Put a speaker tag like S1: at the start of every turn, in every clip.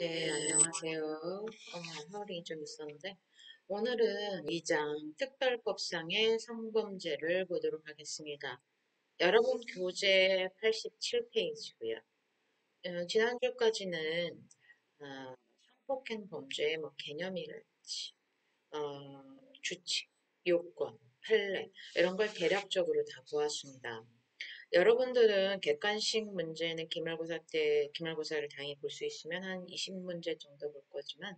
S1: 네, 안녕하세요. 허리 좀 있었는데, 오늘은 2장 특별법상의 성범죄를 보도록 하겠습니다. 여러분 교재 87페이지고요. 지난주까지는 성폭행 범죄의 개념이랄지, 주칙, 요건, 판례 이런 걸 대략적으로 다 보았습니다. 여러분들은 객관식 문제는 기말고사 때 기말고사를 당연히 볼 수 있으면 한 20문제 정도 볼 거지만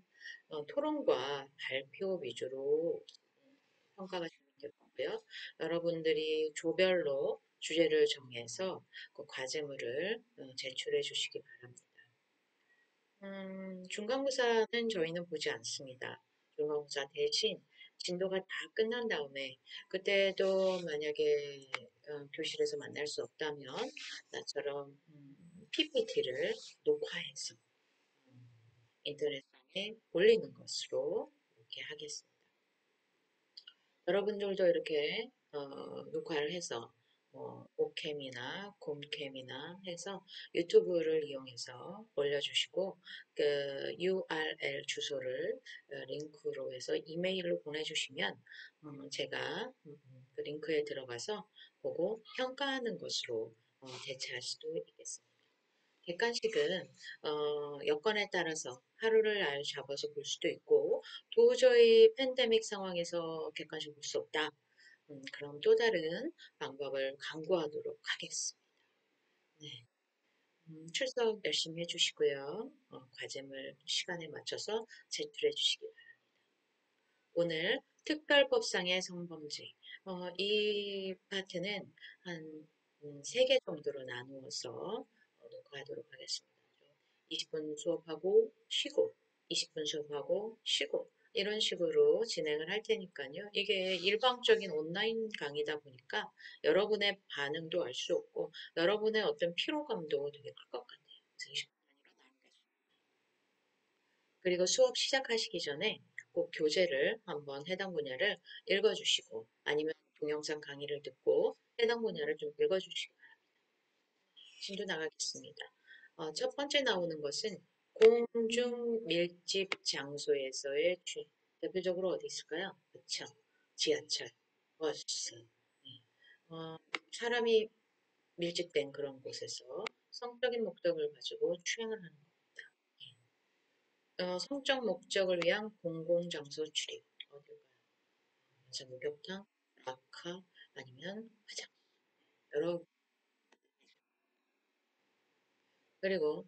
S1: 토론과 발표 위주로 평가가 진행될 거고요. 여러분들이 조별로 주제를 정해서 그 과제물을 제출해 주시기 바랍니다. 중간고사는 저희는 보지 않습니다. 중간고사 대신 진도가 다 끝난 다음에 그때도 만약에 교실에서 만날 수 없다면 나처럼 PPT를 녹화해서 인터넷에 올리는 것으로 이렇게 하겠습니다. 여러분들도 이렇게 녹화를 해서 오캠이나 곰캠이나 해서 유튜브를 이용해서 올려주시고 그 URL 주소를 링크로 해서 이메일로 보내주시면 제가 그 링크에 들어가서 보고 평가하는 것으로 대체할 수도 있겠습니다. 객관식은 여건에 따라서 하루를 날 잡아서 볼 수도 있고 도저히 팬데믹 상황에서 객관식 볼 수 없다. 그럼 또 다른 방법을 강구하도록 하겠습니다. 네. 출석 열심히 해주시고요. 과제물 시간에 맞춰서 제출해 주시기 바랍니다. 오늘 특별법상의 성범죄. 이 파트는 한 3개 정도로 나누어서 녹화하도록 하겠습니다. 20분 수업하고 쉬고, 20분 수업하고 쉬고, 이런 식으로 진행을 할 테니까요. 이게 일방적인 온라인 강의다 보니까 여러분의 반응도 알 수 없고, 여러분의 어떤 피로감도 되게 클 것 같아요. 그래서 20분 단위로 나누겠습니다. 그리고 수업 시작하시기 전에 꼭 교재를 한번 해당 분야를 읽어주시고, 아니면 동영상 강의를 듣고 해당 분야를 좀 읽어주시기 바랍니다. 진도 나가겠습니다. 첫 번째 나오는 것은 공중 밀집 장소에서의 주의. 대표적으로 어디 있을까요? 그쵸. 지하철, 버스. 네. 사람이 밀집된 그런 곳에서 성적인 목적을 가지고 추행을 하는 겁니다. 성적 목적을 위한 공공장소 출입. 어딜까요? 자, 목욕탕, 아카, 아니면 화장. 여러 그리고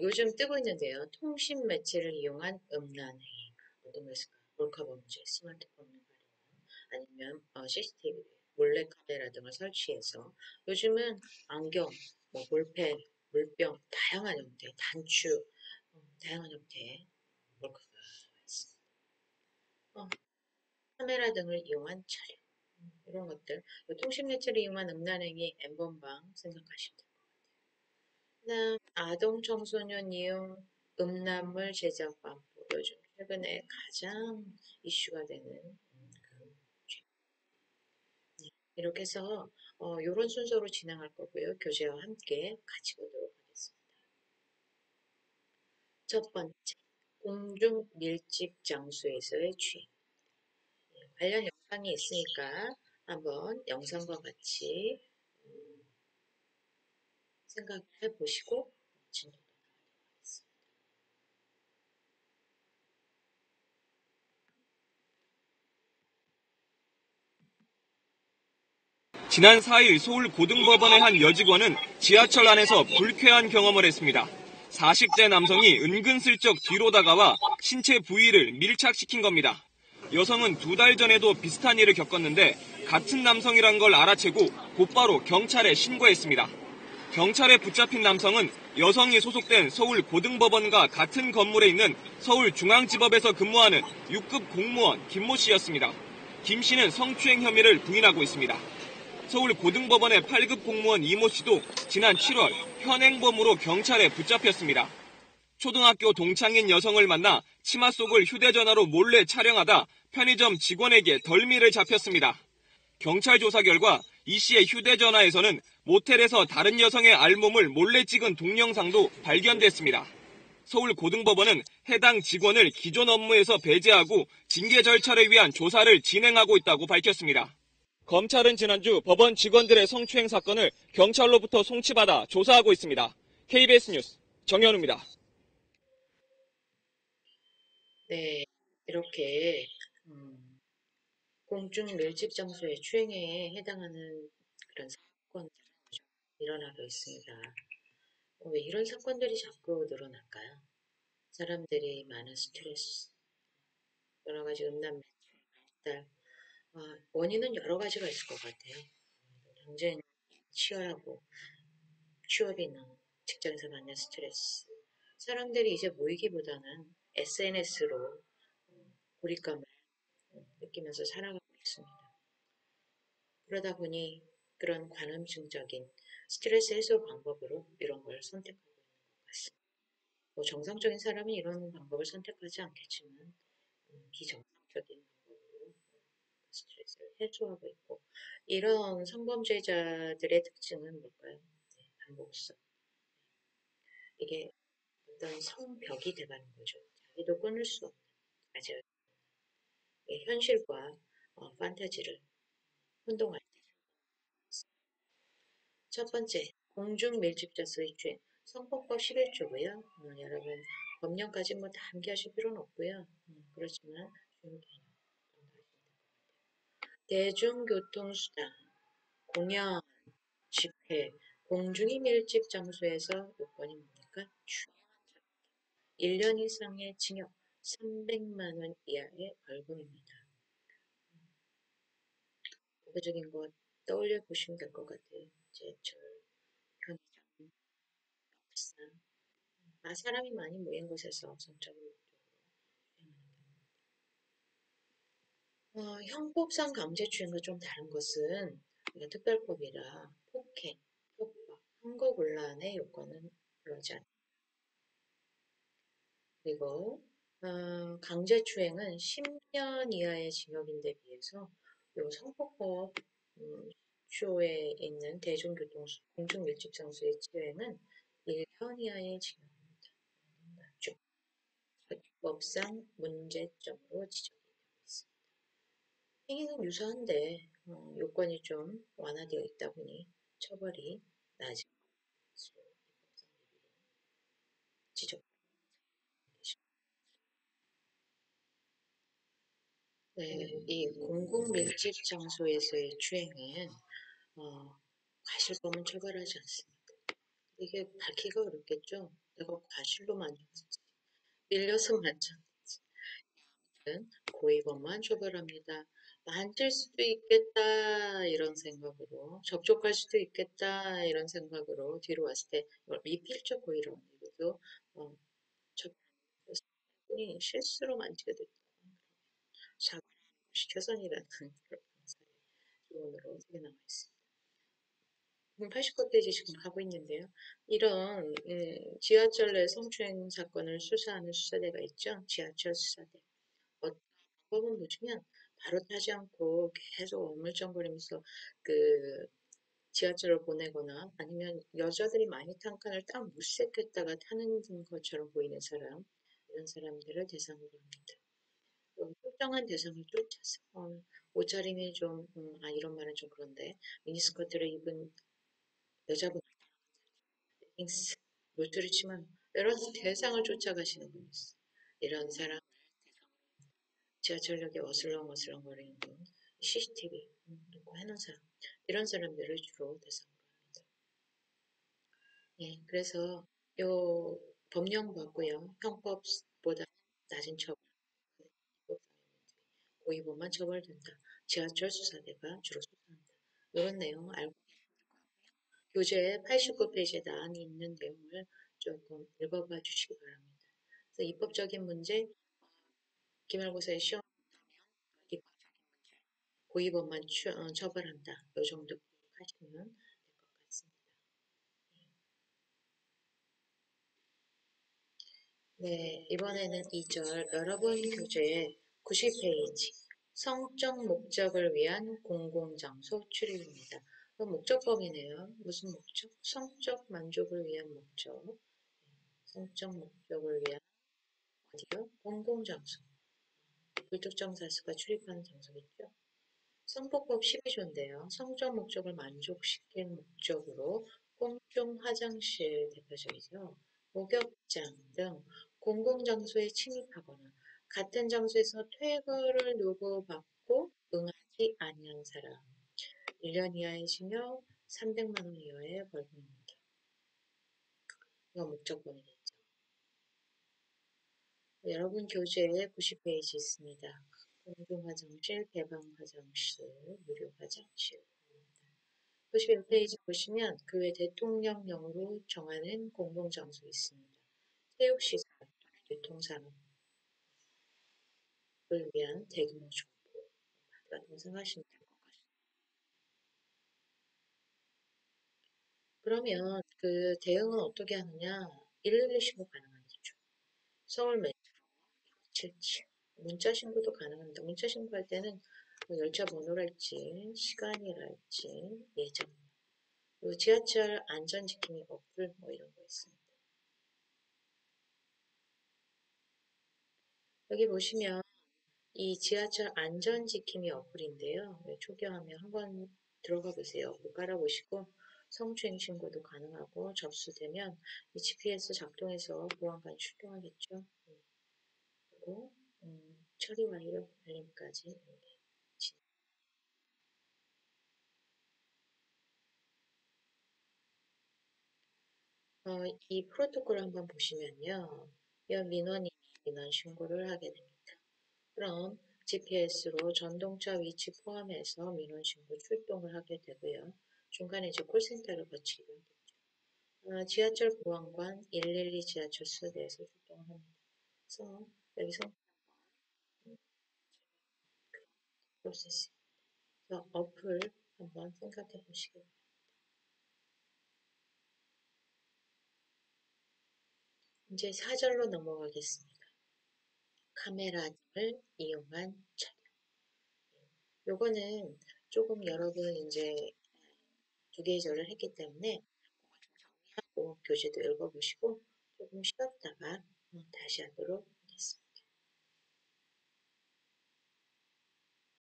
S1: 요즘 뜨고 있는데요. 통신 매체를 이용한 음란행위. 어떤 거 있을까요? 몰카범죄, 스마트폰을 활용한 아니면 CCTV, 몰래카메라 등을 설치해서 요즘은 안경, 볼펜, 물병, 다양한 형태, 단추, 다양한 형태의 몰카가 있습니다. 어, 카메라 등을 이용한 촬영. 이런 것들. 통신 매체를 이용한 음란행위, N번방 생각하시면 됩니다. 그다음 아동 청소년 이용 음란물 제작 방법 요즘 최근에 가장 이슈가 되는 그 죄. 네, 이렇게 해서 이런 순서로 진행할 거고요. 교재와 함께 같이 보도록 하겠습니다. 첫 번째, 공중 밀집 장소에서의 주의. 관련 영상이 있으니까 한번 영상과 같이 생각해 보시고 진도로 나가도록 하겠습니다.
S2: 지난 4일 서울 고등법원의 한 여직원은 지하철 안에서 불쾌한 경험을 했습니다. 40대 남성이 은근슬쩍 뒤로 다가와 신체 부위를 밀착시킨 겁니다. 여성은 2달 전에도 비슷한 일을 겪었는데 같은 남성이란 걸 알아채고 곧바로 경찰에 신고했습니다. 경찰에 붙잡힌 남성은 여성이 소속된 서울 고등법원과 같은 건물에 있는 서울중앙지법에서 근무하는 6급 공무원 김모 씨였습니다. 김 씨는 성추행 혐의를 부인하고 있습니다. 서울 고등법원의 8급 공무원 이모 씨도 지난 7월 현행범으로 경찰에 붙잡혔습니다. 초등학교 동창인 여성을 만나 치마 속을 휴대전화로 몰래 촬영하다 편의점 직원에게 덜미를 잡혔습니다. 경찰 조사 결과 이 씨의 휴대전화에서는 모텔에서 다른 여성의 알몸을 몰래 찍은 동영상도 발견됐습니다. 서울고등법원은 해당 직원을 기존 업무에서 배제하고 징계 절차를 위한 조사를 진행하고 있다고 밝혔습니다. 검찰은 지난주 법원 직원들의 성추행 사건을 경찰로부터 송치받아 조사하고 있습니다. KBS 뉴스 정현우입니다.
S1: 네, 이렇게 공중 밀집 장소의 추행에 해당하는 그런 사건들이 일어나고 있습니다. 왜 이런 사건들이 자꾸 늘어날까요? 사람들이 많은 스트레스, 여러 가지 음란 멘탈, 원인은 여러 가지가 있을 것 같아요. 경쟁 치열하고 취업이나 직장에서 받는 스트레스. 사람들이 이제 모이기보다는 SNS로 고립감을 느끼면서 살아가고 있습니다. 그러다 보니 그런 관음증적인 스트레스 해소 방법으로 이런 걸 선택하고 있는 것 같습니다. 뭐 정상적인 사람은 이런 방법을 선택하지 않겠지만 비정상적인 방법으로 스트레스를 해소하고 있고 이런 성범죄자들의 특징은 뭘까요? 네, 반복성. 이게 어떤 성벽이 돼가는 거죠. 자기도 끊을 수 없는 아주 현실과 판타지를 혼동할 때. 첫 번째, 공중 밀집자 수입주행. 성폭법 11조고요. 여러분 법령까지 뭐 다 암기하실 필요는 없고요. 그렇지만 중요 개념 대중교통수단, 공연, 집회, 공중이 밀집 장소에서 요건이 뭡니까? 1년 이상의 징역, 300만 원 이하의 벌금입니다. 대표적인 것 떠올려 보시면 될 것 같아요. 제철, 편의점, 식사, 사람이 많이 모인 곳에서 성적인 목적으로 형법상 강제추행과 좀 다른 것은 특별법이라 폭행, 협박, 항거곤란의 요건은 그러지 않습니다. 그리고 강제추행은 10년 이하의 징역인데 비해서 요 성폭법 조에 있는 대중교통 공중밀집장소의 추행은 1년 이하의 징역입니다. 맞죠? 법상 문제점으로 지적이 되고 있습니다. 행위는 유사한데 요건이 좀 완화되어 있다 보니 처벌이 낮은 것으로 법상 대비로 지적되고 있습니다. 네, 이 공공 밀집 장소에서의 추행은 과실 범은 처벌하지 않습니다. 이게 밝히기가 어렵겠죠? 내가 과실로 만졌지, 밀려서 만졌지. 고의범만 처벌합니다. 만질 수도 있겠다 이런 생각으로 접촉할 수도 있겠다 이런 생각으로 뒤로 왔을 때 이걸 미필적 고의로 이것도 접근이 실수로 만지게 됐다. 사고 시켜선이라는 그런 사례 조문으로 되게 나와 있습니다. 89페이지 지금 가고 있는데요. 이런 지하철 내 성추행 사건을 수사하는 수사대가 있죠. 지하철 수사대. 어떤 법은 보시면 바로 타지 않고 계속 어물쩡거리면서 그 지하철을 보내거나 아니면 여자들이 많이 탄 칸을 딱 물색했다가 타는 것처럼 보이는 사람 이런 사람들을 대상으로 합니다. 특정한 대상을 쫓아서 옷차림이 좀 이런 말은 좀 그런데 미니스커트를 입은 여자분 링스 물투를 치면 여러 대상을 쫓아가시는 분이 있어. 이런 사람 지하철역에 어슬렁어슬렁거리는 분, CCTV 놓고 해놓은 사람 이런 사람들을 주로 대상으로 합니다. 예, 그래서 요 법령 봤고요. 형법보다 낮은 처벌, 고의범만 처벌된다. 지하철 수사대가 주로 수사한다. 이런 내용 알고 교재 89페이지에 나와 있는 내용을 조금 읽어봐 주시기 바랍니다. 그래서 입법적인 문제, 기말고사의 시험 고의범만 처벌한다. 이 정도 하시면 될 것 같습니다. 네, 이번에는 2절 여러분 교재 90페이지 성적 목적을 위한 공공장소 출입입니다. 그 목적법이네요. 무슨 목적? 성적 만족을 위한 목적. 성적 목적을 위한 어디요? 공공장소. 불특정 다수가 출입하는 장소겠죠. 성폭법 12조인데요. 성적 목적을 만족시킬 목적으로 공중 화장실 대표적이죠. 목욕장 등 공공장소에 침입하거나 같은 장소에서 퇴거를 요구받고 응하지 아니한 사람 1년 이하의 징역 300만 원 이하의 벌금입니다. 이거 목적범이겠죠. 여러분 교재에 90페이지 있습니다. 공중 화장실, 개방 화장실, 무료 화장실. 91페이지 보시면 그 외 대통령령으로 정하는 공공장소 있습니다. 체육시설, 유통산업을 위한 대규모 정보라고 생각하시면 될 것 같습니다. 그러면 그 대응은 어떻게 하느냐? 112 신고 가능하죠. 서울 메트로 77. 문자 신고도 가능합니다. 문자 신고할 때는 뭐 열차 번호랄지 시간이랄지 예정 그리고 지하철 안전지킴이 어플 뭐 이런 거 있습니다. 여기 보시면 이 지하철 안전지킴이 어플인데요. 초기화하면 한번 들어가 보세요. 깔아보시고 성추행 신고도 가능하고 접수되면 이 GPS 작동해서 보안관이 출동하겠죠. 그리고 처리 완료 알림까지 이렇게 이 프로토콜 한번 보시면요. 이 민원인이 민원 신고를 하게 됩니다. 그럼 GPS로 전동차 위치 포함해서 민원 신고 출동을 하게 되고요. 중간에 이제 콜센터를 거치기도 하겠죠. 지하철 보안관 112 지하철 내에서 출동을 합니다. 그래서 여기서 프로세스, 그래서 어플 한번 생각해 보시기 바랍니다. 이제 4절로 넘어가겠습니다. 카메라 등을 이용한 촬영. 요거는 조금 여러분 이제 두 계절을 했기 때문에 꼭 교재도 읽어보시고 조금 쉬었다가 다시 하도록 하겠습니다.